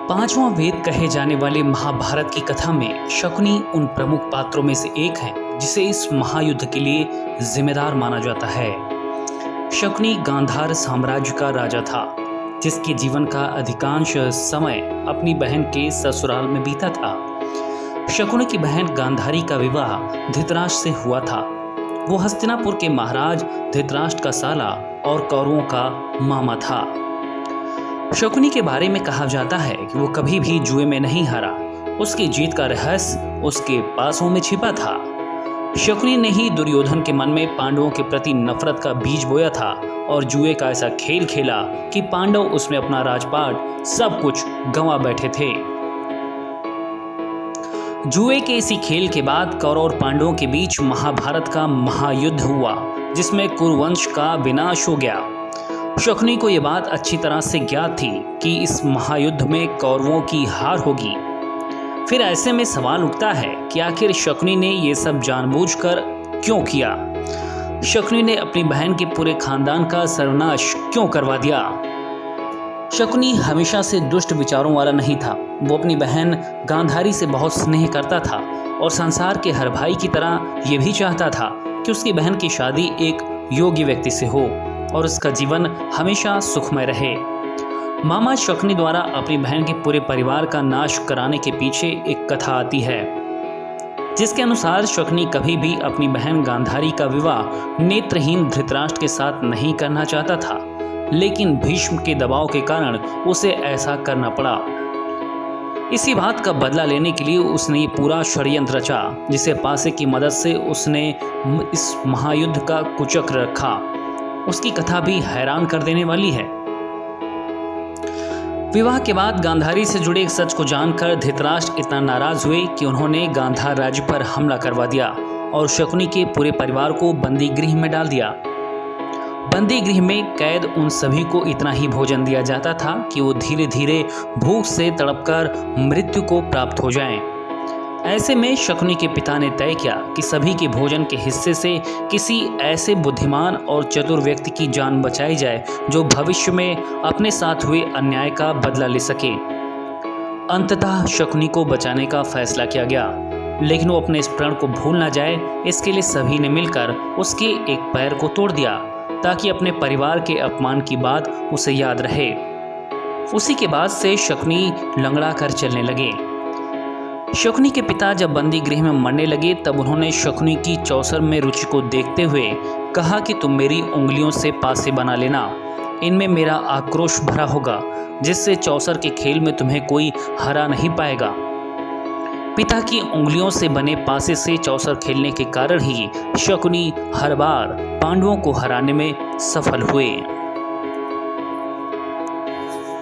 पांचवां वेद कहे जाने वाले महाभारत की कथा में शकुनी उन प्रमुख पात्रों में से एक है जिसे इस महायुद्ध के लिए जिम्मेदार माना जाता है। शकुनी गांधार साम्राज्य का राजा था, जिसके जीवन का अधिकांश समय अपनी बहन के ससुराल में बीता था। शकुनी की बहन गांधारी का विवाह धृतराष्ट्र से हुआ था। वो हस्तिनापुर के महाराज धृतराष्ट्र का साला और कौरवों का मामा था। शकुनी के बारे में कहा जाता है कि वो कभी भी जुए में नहीं हारा। उसकी जीत का रहस्य उसके पासों में छिपा था। शकुनी ने ही दुर्योधन के मन में पांडवों के प्रति नफरत का बीज बोया था और जुए का ऐसा खेल खेला कि पांडव उसमें अपना राजपाट सब कुछ गंवा बैठे थे। जुए के इसी खेल के बाद कौरव और पांडवों के बीच महाभारत का महायुद्ध हुआ, जिसमें कुरुवंश का विनाश हो गया। शकुनी को यह बात अच्छी तरह से ज्ञात थी कि इस महायुद्ध में कौरवों की हार होगी। फिर ऐसे में सवाल उठता है कि आखिर शकुनी ने यह सब जानबूझकर क्यों किया। शकुनी ने अपनी बहन के पूरे खानदान का सर्वनाश क्यों करवा दिया। शकुनी हमेशा से दुष्ट विचारों वाला नहीं था। वो अपनी बहन गांधारी से बहुत स्नेह करता था और संसार के हर भाई की तरह ये भी चाहता था कि उसकी बहन की शादी एक योग्य व्यक्ति से हो और उसका जीवन हमेशा सुखमय रहे। मामा शकुनी द्वारा अपनी बहन के पूरे परिवार का नाश कराने के पीछे एक कथा आती है, जिसके अनुसार शकुनी कभी भी अपनी बहन गांधारी का विवाह नेत्रहीन धृतराष्ट्र के साथ नहीं करना चाहता था, लेकिन भीष्म के दबाव के कारण उसे ऐसा करना पड़ा। इसी बात का बदला लेने के लिए उसने ये पूरा षड्यंत्र रचा, जिसे पासे की मदद से उसने इस महायुद्ध का कुचक्र रखा। उसकी कथा भी हैरान कर देने वाली है। विवाह के बाद गांधारी से जुड़े एक सच को जानकर धृतराष्ट्र इतना नाराज हुए कि उन्होंने गांधार राज्य पर हमला करवा दिया और शकुनी के पूरे परिवार को बंदी गृह में डाल दिया। बंदी गृह में कैद उन सभी को इतना ही भोजन दिया जाता था कि वो धीरे धीरे भूख से तड़पकर मृत्यु को प्राप्त हो जाएं। ऐसे में शकुनी के पिता ने तय किया कि सभी के भोजन के हिस्से से किसी ऐसे बुद्धिमान और चतुर व्यक्ति की जान बचाई जाए जो भविष्य में अपने साथ हुए अन्याय का बदला ले सके। अंततः शकुनी को बचाने का फैसला किया गया, लेकिन वो अपने इस प्रण को भूल ना जाए, इसके लिए सभी ने मिलकर उसके एक पैर को तोड़ दिया ताकि अपने परिवार के अपमान की बात उसे याद रहे। उसी के बाद से शकुनी लंगड़ा कर चलने लगे। शकुनी के पिता जब बंदी गृह में मरने लगे तब उन्होंने शकुनी की चौसर में रुचि को देखते हुए कहा कि तुम मेरी उंगलियों से पासे बना लेना, इनमें मेरा आक्रोश भरा होगा, जिससे चौसर के खेल में तुम्हें कोई हरा नहीं पाएगा। पिता की उंगलियों से बने पासे से चौसर खेलने के कारण ही शकुनी हर बार पांडवों को हराने में सफल हुए।